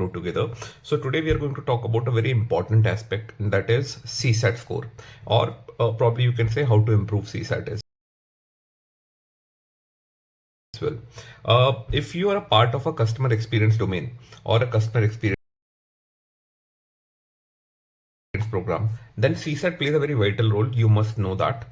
grow together. So today we are going to talk about a very important aspect, and that is CSAT score, or probably you can say how to improve CSAT as well. If you are a part of a customer experience domain or a customer experience program, then CSAT plays a very vital role. You must know that.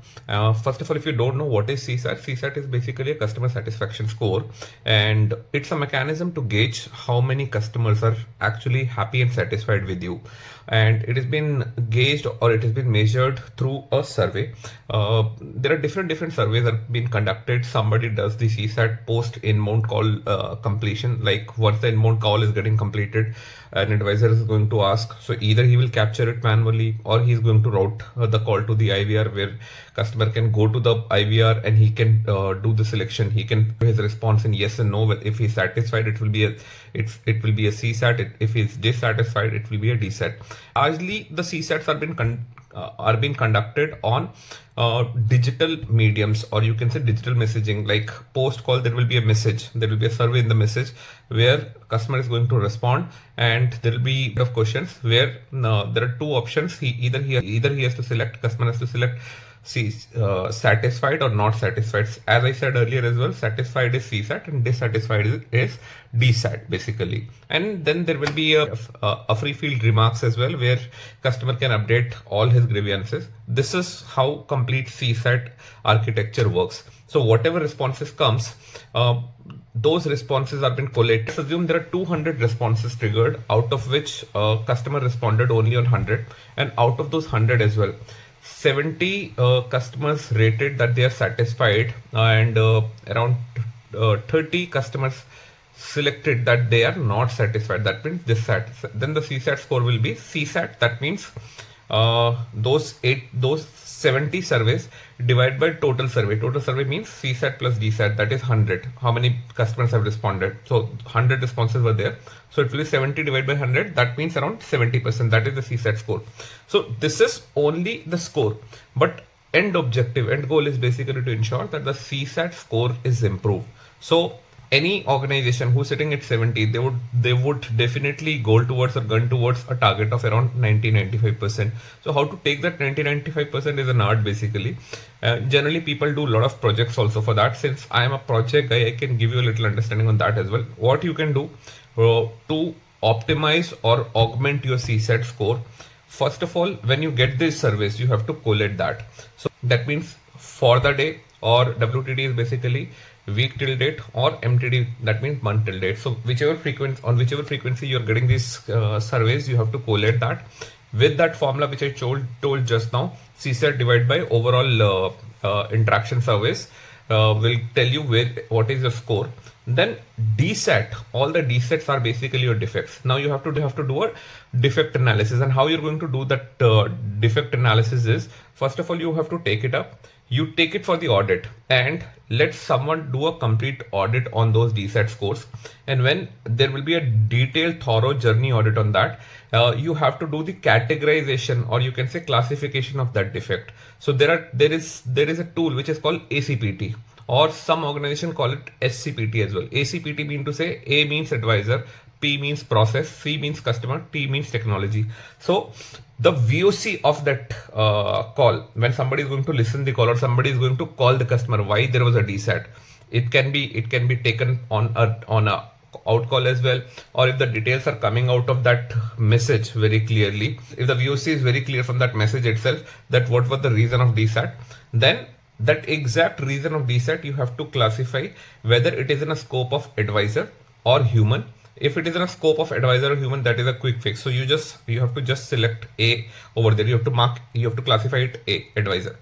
First of all, if you don't know what is CSAT, CSAT is basically a customer satisfaction score, and it's a mechanism to gauge how many customers are actually happy and satisfied with you. And it has been gauged, or it has been measured through a survey. There are different surveys that have been conducted. Somebody does the CSAT post inbound call completion, like once the inbound call is getting completed, an advisor is going to ask. So either he will capture it manually, or he's going to route the call to the IVR, where customer can go to the IVR and he can do the selection. He can do his response in yes and no. If he's satisfied, it will be a CSAT. If he's dissatisfied, it will be a DSAT. Largely, the CSATs are being conducted on digital mediums, or you can say digital messaging. Like post call, there will be a message, there will be a survey in the message where customer is going to respond, and there will be of questions where there are two options. Either he has to select, customer has to select satisfied or not satisfied. As I said earlier as well, satisfied is CSAT and dissatisfied is DSAT basically. And then there will be a free field remarks as well, where customer can update all his grievances. This is how complete CSAT architecture works. So whatever responses comes, those responses have been collated. Let's assume there are 200 responses triggered, out of which customer responded only on 100, and out of those 100 as well, 70 customers rated that they are satisfied, and around 30 customers selected that they are not satisfied. That means DSAT. Then the CSAT score will be CSAT. That means those 70 surveys divided by total survey. Total survey means CSAT plus DSAT, that is 100. How many customers have responded? So 100 responses were there. So it will be 70 divided by 100. That means around 70%. That is the CSAT score. So this is only the score, but end goal is basically to ensure that the CSAT score is improved. So any organization who's sitting at 70, they would definitely goal towards or gun towards a target of around 90-95%. So how to take that 90-95% is an art basically. Generally people do a lot of projects also for that. Since I am a project guy, I can give you a little understanding on that as well. What you can do to optimize or augment your CSAT score. First of all, when you get these surveys, you have to collate that. So that means for the day, or WTD is basically week till date, or MTD, that means month till date. So whichever frequency you're getting these surveys, you have to collate that with that formula which I told just now. CSAT divided by overall interaction surveys will tell you what is your score. Then DSAT, all the DSATs are basically your defects. Now you have to do a defect analysis, and how you're going to do that defect analysis is, first of all, you have to take it up. You take it for the audit and let someone do a complete audit on those DSAT scores. And when there will be a detailed, thorough journey audit on that, you have to do the categorization, or you can say classification of that defect. So there is a tool which is called ACPT, or some organization call it SCPT as well. ACPT means to say A means advisor, P means process, C means customer, T means technology. So the VOC of that call, when somebody is going to listen the call, or somebody is going to call the customer, why there was a DSAT, it can be taken on a out call as well, or if the details are coming out of that message very clearly, if the VOC is very clear from that message itself that what was the reason of DSAT, then that exact reason of DSAT you have to classify whether it is in a scope of advisor or human. If it is in a scope of advisor or human, that is a quick fix. So you have to just select A over there. You have to classify it A, advisor.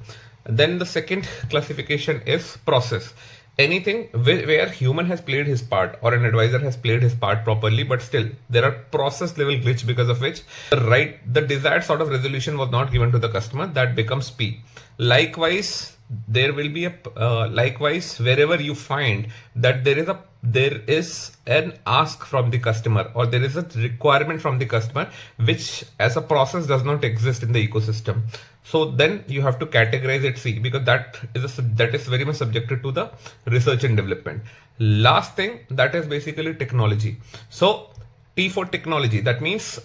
Then the second classification is process. Anything where human has played his part, or an advisor has played his part properly, but still there are process level glitch because of which the desired sort of resolution was not given to the customer, that becomes P. Likewise, there will be likewise, wherever you find that there is an ask from the customer, or there is a requirement from the customer which as a process does not exist in the ecosystem, so then you have to categorize it C, because that is very much subjected to the research and development. Last thing, that is basically technology. So T for technology. That means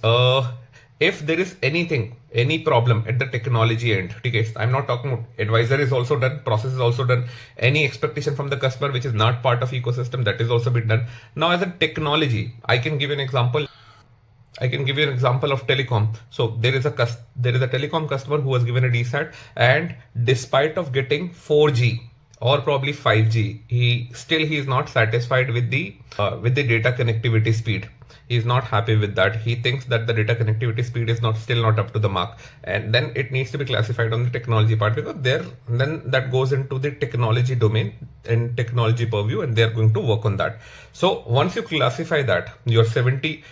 if there is anything, any problem at the technology end, okay, I'm not talking about advisor is also done, process is also done, any expectation from the customer which is not part of ecosystem, that is also been done. Now as a technology, I can give you an example. I can give you an example of telecom. So there is a telecom customer who was given a DSAT, and despite of getting 4G or probably 5G, he is not satisfied with the data connectivity speed. He is not happy with that. He thinks that the data connectivity speed is still not up to the mark, and then it needs to be classified on the technology part, because then that goes into the technology domain and technology purview, and they are going to work on that. So once you classify that, your 70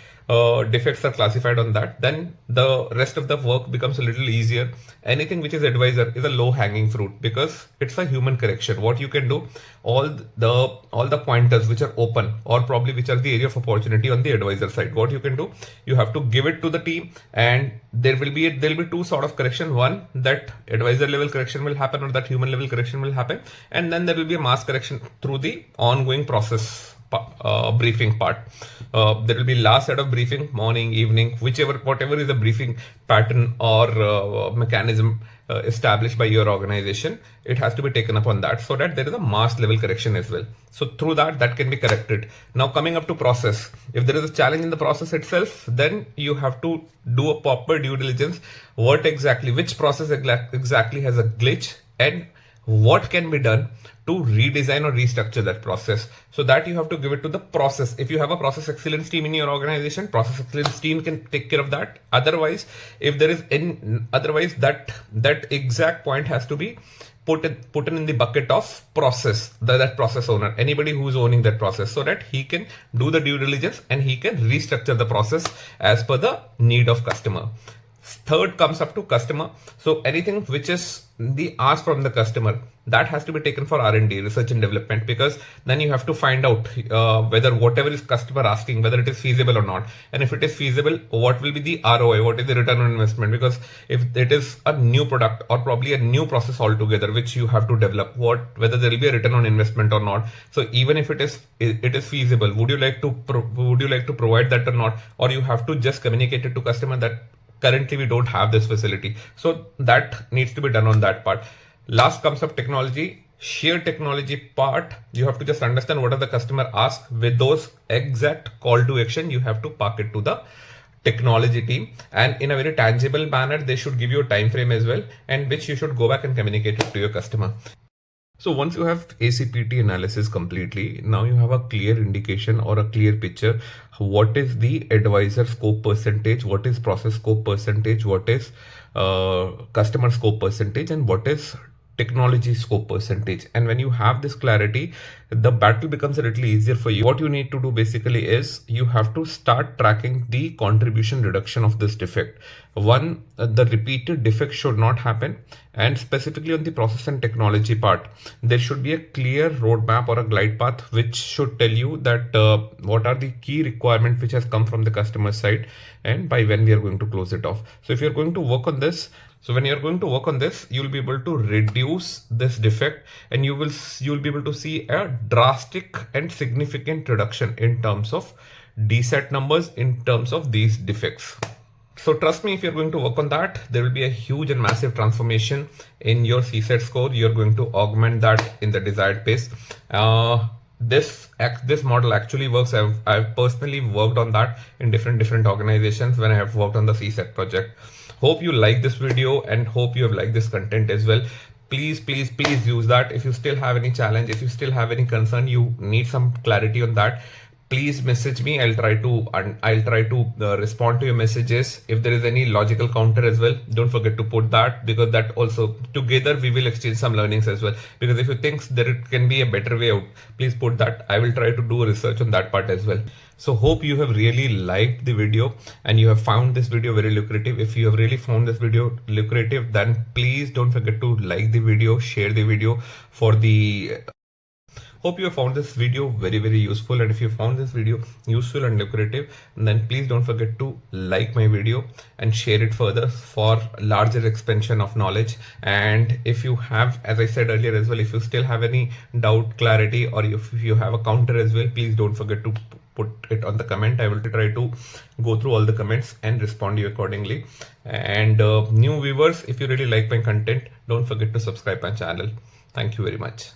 defects are classified on that, then the rest of the work becomes a little easier. Anything which is advisor is a low hanging fruit, because it's a human correction. What you can do, all the pointers which are open or probably which are the area of opportunity on the advisor side, what you can do, you have to give it to the team, and there will be two sort of correction. One, that advisor level correction will happen, or that human level correction will happen, and then there will be a mass correction through the ongoing process briefing part. There will be last set of briefing, morning, evening, whatever is the briefing pattern or mechanism established by your organization. It has to be taken up on that, so that there is a mass level correction as well. So through that can be corrected. Now coming up to process, if there is a challenge in the process itself, then you have to do a proper due diligence. Which process exactly has a glitch, and what can be done to redesign or restructure that process. So that you have to give it to the process. If you have a process excellence team in your organization, process excellence team can take care of that. Otherwise, if there is that exact point has to be put in the bucket of process, that process owner, anybody who is owning that process, so that he can do the due diligence and he can restructure the process as per the need of customer. Third comes up to customer. So anything which is the ask from the customer, that has to be taken for R&D, research and development, because then you have to find out whether whatever is customer asking, whether it is feasible or not. And if it is feasible, what will be the ROI, what is the return on investment? Because if it is a new product or probably a new process altogether which you have to develop, whether there will be a return on investment or not. So even if it is feasible, would you like to provide that or not? Or you have to just communicate it to customer that currently we don't have this facility. So that needs to be done on that part. Last comes up technology. Sheer technology part, you have to just understand what are the customer ask. With those exact call to action, you have to park it to the technology team, and in a very tangible manner, they should give you a time frame as well, and which you should go back and communicate it to your customer. So once you have ACPT analysis completely, now you have a clear indication or a clear picture. What is the advisor scope percentage? What is process scope percentage? What is customer scope percentage? And what is technology scope percentage? And when you have this clarity, the battle becomes a little easier for you. What you need to do basically is you have to start tracking the contribution reduction of this defect. One, the repeated defect should not happen, and specifically on the process and technology part, there should be a clear roadmap or a glide path which should tell you that what are the key requirements which has come from the customer side and by when we are going to close it off. So if you're going to work on this, you'll be able to reduce this defect, and you'll be able to see a drastic and significant reduction in terms of DSAT numbers in terms of these defects. So trust me, if you're going to work on that, there will be a huge and massive transformation in your CSAT score. You're going to augment that in the desired pace. This model actually works. I've personally worked on that in different organizations when I have worked on the CSAT project. Hope you like this video and hope you have liked this content as well. Please use that. If you still have any challenge, if you still have any concern, you need some clarity on that, please message me. I'll try to respond to your messages. If there is any logical counter as well, don't forget to put that, because that also together we will exchange some learnings as well. Because if you think there can be a better way out, please put that. I will try to do research on that part as well. So hope you have really liked the video and you have found this video very lucrative. If you have really found this video lucrative, then please don't forget to like the video, share the video for the Hope you have found this video very useful, and if you found this video useful and lucrative, then please don't forget to like my video and share it further for larger expansion of knowledge. And if you have, as I said earlier as well, if you still have any doubt, clarity, or if you have a counter as well, please don't forget to put it on the comment. I will try to go through all the comments and respond to you accordingly. And new viewers, if you really like my content, don't forget to subscribe my channel. Thank you very much.